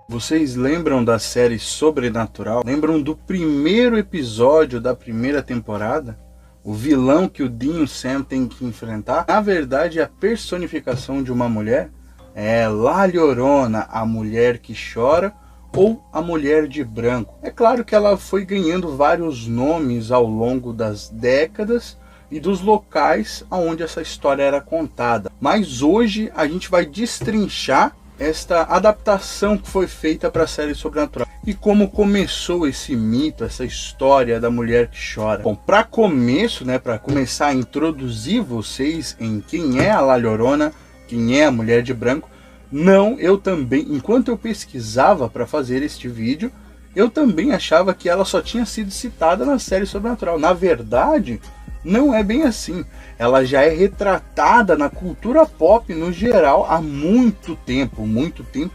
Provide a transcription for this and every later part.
Vocês lembram da série Sobrenatural? Lembram do primeiro episódio da primeira temporada? O vilão que o Dean e o Sam têm que enfrentar? Na verdade, a personificação de uma mulher é La Llorona, a mulher que chora, ou a mulher de branco. É claro que ela foi ganhando vários nomes ao longo das décadas e dos locais onde essa história era contada. Mas hoje a gente vai destrinchar esta adaptação que foi feita para a série Sobrenatural e como começou esse mito, essa história da mulher que chora. Bom, para começo, para começar a introduzir vocês em quem é a La Llorona, quem é a mulher de branco, eu também, enquanto eu pesquisava para fazer este vídeo, eu também achava que ela só tinha sido citada na série Sobrenatural. Na verdade, não é bem assim. Ela já é retratada na cultura pop no geral há muito tempo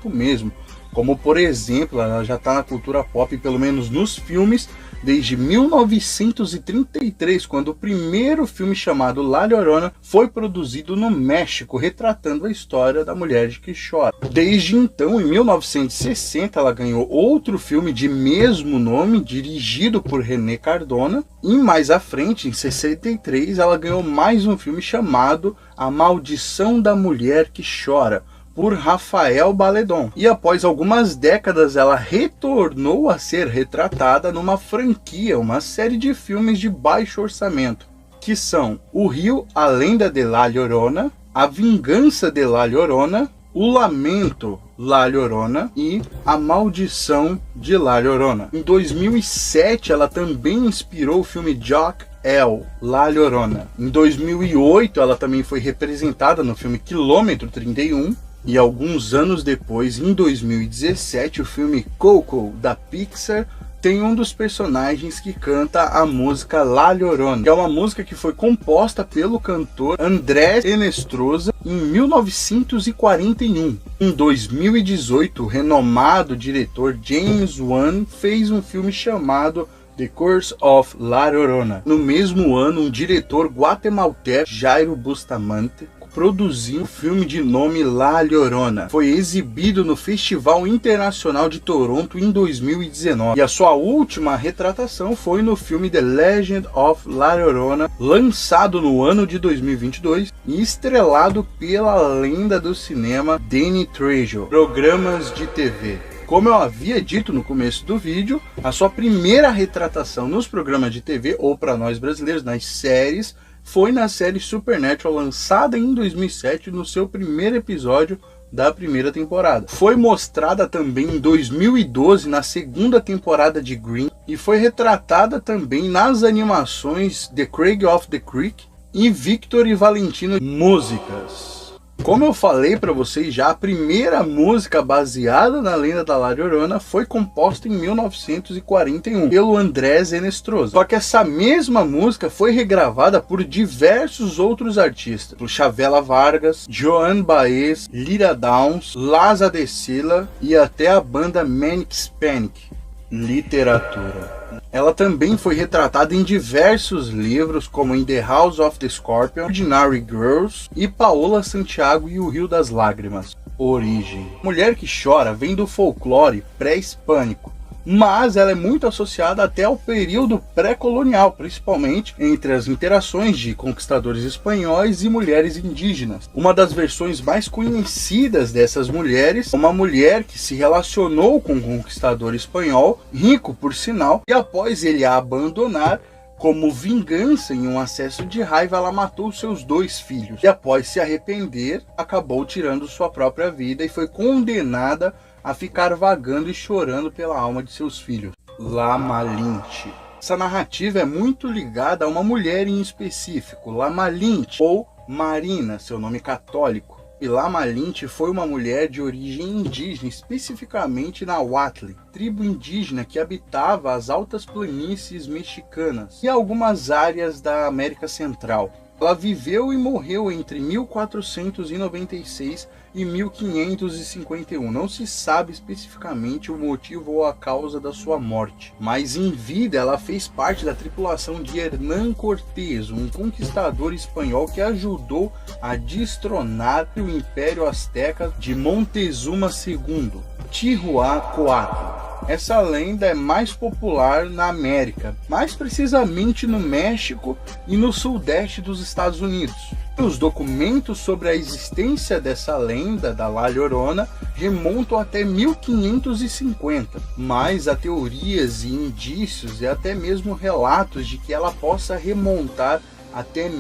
mesmo. Como, por exemplo, ela já está na cultura pop, pelo menos nos filmes, desde 1933, quando o primeiro filme chamado La Llorona foi produzido no México, retratando a história da mulher que chora. Desde então, em 1960, ela ganhou outro filme de mesmo nome, dirigido por René Cardona, e mais à frente, em 63, ela ganhou mais um filme chamado A Maldição da Mulher que Chora, por Rafael Baledon. E após algumas décadas ela retornou a ser retratada numa franquia, uma série de filmes de baixo orçamento, que são O Rio, a Lenda de La Llorona, A Vingança de La Llorona, O Lamento La Llorona e A Maldição de La Llorona. Em 2007 ela também inspirou o filme Jock El, La Llorona. Em 2008 ela também foi representada no filme Quilômetro 31. E alguns anos depois, em 2017, o filme Coco, da Pixar, tem um dos personagens que canta a música La Llorona, que é uma música que foi composta pelo cantor Andrés Hinestrosa em 1941. Em 2018, o renomado diretor James Wan fez um filme chamado The Curse of La Llorona. No mesmo ano, um diretor guatemalteco, Jairo Bustamante, produziu um filme de nome La Llorona. Foi exibido no Festival Internacional de Toronto em 2019. E a sua última retratação foi no filme The Legend of La Llorona, lançado no ano de 2022 e estrelado pela lenda do cinema Danny Trejo. Programas de TV. Como eu havia dito no começo do vídeo, a sua primeira retratação nos programas de TV, ou para nós brasileiros, nas séries, foi na série Supernatural, lançada em 2007, no seu primeiro episódio da primeira temporada. Foi mostrada também em 2012 na segunda temporada de Grimm e foi retratada também nas animações The Craig of the Creek e Victor e Valentino Músicas. Como eu falei para vocês já, a primeira música baseada na lenda da La Llorona foi composta em 1941 pelo Andrés Hinestrosa. Só que essa mesma música foi regravada por diversos outros artistas, por Chavela Vargas, Joan Baez, Lyra Downs, Laza de Silla e até a banda Manic Panic. Literatura. Ela também foi retratada em diversos livros, como em The House of the Scorpion, Ordinary Girls e Paola Santiago e o Rio das Lágrimas. Origem. Mulher que chora vem do folclore pré-hispânico, mas ela é muito associada até ao período pré-colonial, principalmente entre as interações de conquistadores espanhóis e mulheres indígenas. Uma das versões mais conhecidas dessas mulheres é uma mulher que se relacionou com um conquistador espanhol, rico por sinal, e após ele a abandonar, como vingança em um acesso de raiva, ela matou seus 2 filhos. E após se arrepender, acabou tirando sua própria vida e foi condenada a ficar vagando e chorando pela alma de seus filhos. La Malinche. Essa narrativa é muito ligada a uma mulher em específico, La Malinche, ou Marina, seu nome católico. E La Malinche foi uma mulher de origem indígena, especificamente Nahuatl, tribo indígena que habitava as altas planícies mexicanas e algumas áreas da América Central. Ela viveu e morreu entre 1496 e 1551. Não se sabe especificamente o motivo ou a causa da sua morte, mas em vida ela fez parte da tripulação de Hernán Cortés, um conquistador espanhol que ajudou a destronar o Império Azteca de Montezuma II, Tihuanacoatl. Essa lenda é mais popular na América, mais precisamente no México e no sudeste dos Estados Unidos. Os documentos sobre a existência dessa lenda da La Llorona remontam até 1550, mas há teorias e indícios e até mesmo relatos de que ela possa remontar até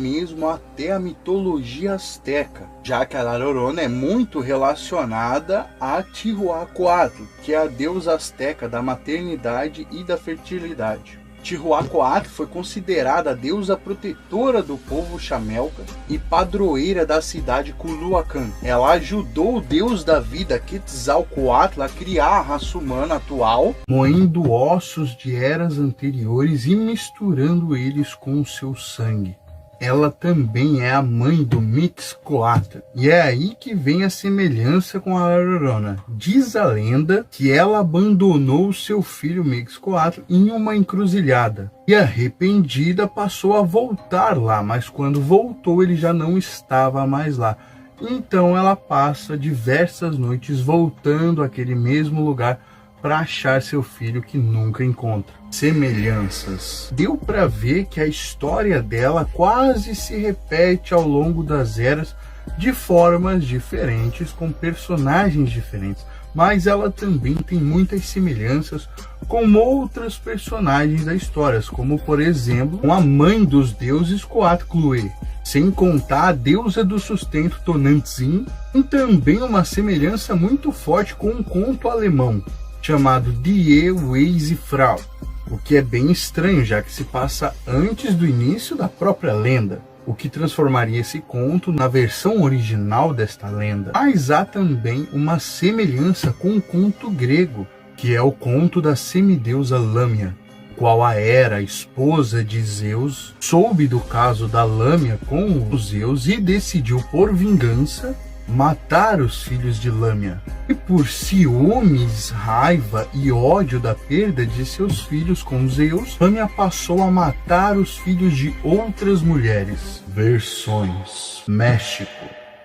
a mitologia azteca, já que a La Llorona é muito relacionada a Tihuanacoatl, que é a deusa azteca da maternidade e da fertilidade. Tihuanacoatl foi considerada a deusa protetora do povo chamelca e padroeira da cidade Culhuacán. Ela ajudou o deus da vida Quetzalcoatl a criar a raça humana atual, moendo ossos de eras anteriores e misturando eles com o seu sangue. Ela também é a mãe do Mixcoatl, e é aí que vem a semelhança com a La Llorona. Diz a lenda que ela abandonou seu filho Mixcoatl em uma encruzilhada, e arrependida passou a voltar lá, mas quando voltou ele já não estava mais lá. Então ela passa diversas noites voltando àquele mesmo lugar para achar seu filho que nunca encontra. Semelhanças. Deu para ver que a história dela quase se repete ao longo das eras de formas diferentes, com personagens diferentes, mas ela também tem muitas semelhanças com outras personagens da história, como por exemplo com a mãe dos deuses Coatlicue, sem contar a deusa do sustento Tonantzin, e também uma semelhança muito forte com um conto alemão chamado Die Weise Frau, o que é bem estranho, já que se passa antes do início da própria lenda, o que transformaria esse conto na versão original desta lenda. Mas há também uma semelhança com o conto grego, que é o conto da semideusa Lâmia, qual a Hera, esposa de Zeus, soube do caso da Lâmia com os Zeus e decidiu, por vingança, matar os filhos de Lâmia. E por ciúmes, raiva e ódio da perda de seus filhos com Zeus, Lâmia passou a matar os filhos de outras mulheres. Versões. México.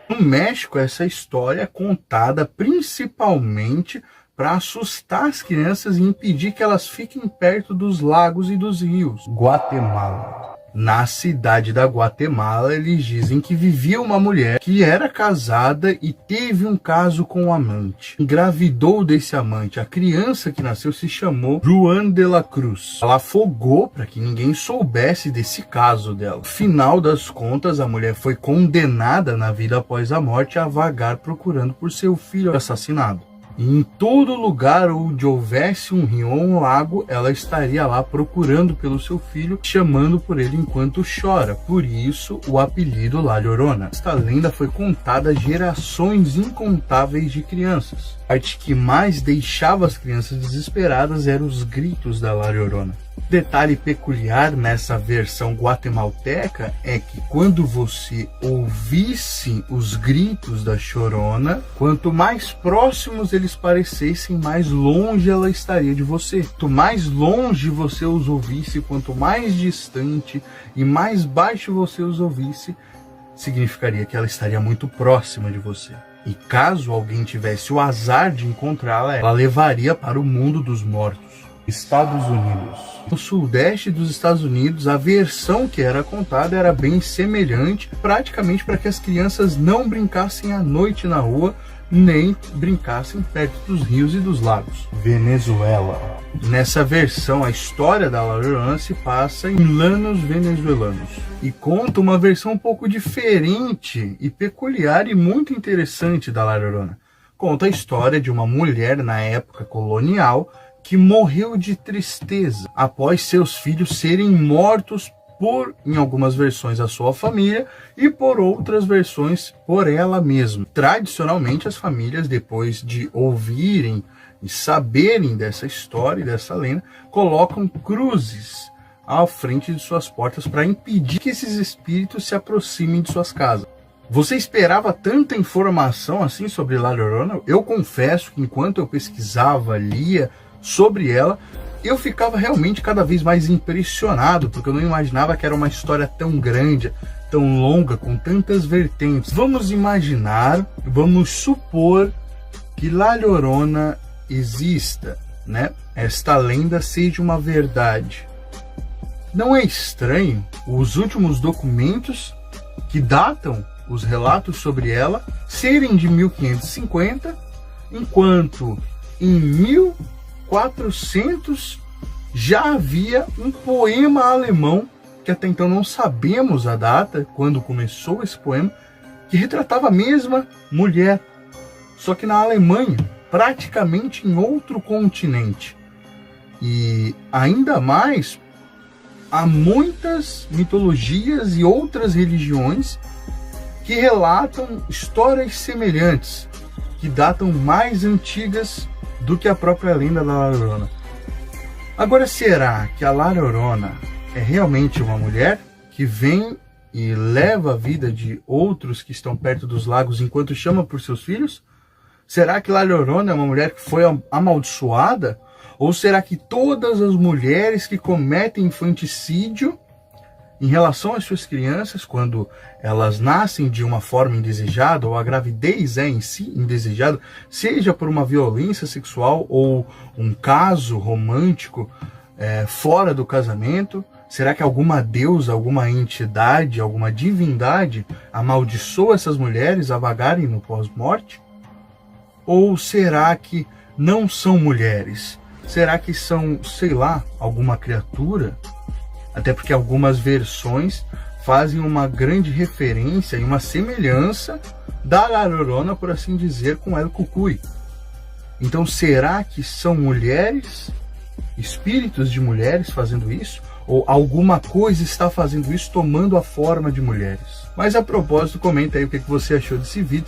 No México, essa história é contada principalmente para assustar as crianças e impedir que elas fiquem perto dos lagos e dos rios. Guatemala. Na cidade da Guatemala, eles dizem que vivia uma mulher que era casada e teve um caso com um amante. Engravidou desse amante. A criança que nasceu se chamou Juan de la Cruz. Ela afogou para que ninguém soubesse desse caso dela. No final das contas, a mulher foi condenada na vida após a morte a vagar procurando por seu filho assassinado. E em todo lugar onde houvesse um rio ou um lago, ela estaria lá procurando pelo seu filho, chamando por ele enquanto chora. Por isso, o apelido La Llorona. Esta lenda foi contada a gerações incontáveis de crianças. A parte que mais deixava as crianças desesperadas eram os gritos da La Llorona. Detalhe peculiar nessa versão guatemalteca é que quando você ouvisse os gritos da Chorona, quanto mais próximos eles parecessem, mais longe ela estaria de você. Quanto mais longe você os ouvisse, quanto mais distante e mais baixo você os ouvisse, significaria que ela estaria muito próxima de você. E caso alguém tivesse o azar de encontrá-la, ela levaria para o mundo dos mortos. Estados Unidos. No sudeste dos Estados Unidos, a versão que era contada era bem semelhante, praticamente para que as crianças não brincassem à noite na rua, nem brincassem perto dos rios e dos lagos. Venezuela. Nessa versão, a história da La Llorona se passa em Llanos venezuelanos e conta uma versão um pouco diferente e peculiar e muito interessante da La Llorona. Conta a história de uma mulher na época colonial que morreu de tristeza após seus filhos serem mortos por, em algumas versões, a sua família e por outras versões, por ela mesma. Tradicionalmente, as famílias, depois de ouvirem e saberem dessa história e dessa lenda, colocam cruzes à frente de suas portas para impedir que esses espíritos se aproximem de suas casas. Você esperava tanta informação assim sobre La Llorona? Eu confesso que enquanto eu pesquisava, lia sobre ela, eu ficava realmente cada vez mais impressionado, porque eu não imaginava que era uma história tão grande, tão longa, com tantas vertentes. Vamos imaginar, vamos supor que La Llorona exista, né? Esta lenda seja uma verdade. Não é estranho os últimos documentos que datam os relatos sobre ela serem de 1550, enquanto em 1400 já havia um poema alemão, que até então não sabemos a data, quando começou esse poema, que retratava a mesma mulher, só que na Alemanha, praticamente em outro continente. E ainda mais, há muitas mitologias e outras religiões que relatam histórias semelhantes, que datam mais antigas do que a própria lenda da La Llorona. Agora, será que a La Llorona é realmente uma mulher que vem e leva a vida de outros que estão perto dos lagos enquanto chama por seus filhos? Será que La Llorona é uma mulher que foi amaldiçoada? Ou será que todas as mulheres que cometem infanticídio em relação às suas crianças, quando elas nascem de uma forma indesejada, ou a gravidez é em si indesejada, seja por uma violência sexual ou um caso romântico fora do casamento, será que alguma deusa, alguma entidade, alguma divindade amaldiçoa essas mulheres a vagarem no pós-morte? Ou será que não são mulheres? Será que são, sei lá, alguma criatura? Até porque algumas versões fazem uma grande referência e uma semelhança da La Llorona, por assim dizer, com El Cucuy. Então, será que são mulheres, espíritos de mulheres fazendo isso? Ou alguma coisa está fazendo isso tomando a forma de mulheres? Mas a propósito, comenta aí o que você achou desse vídeo.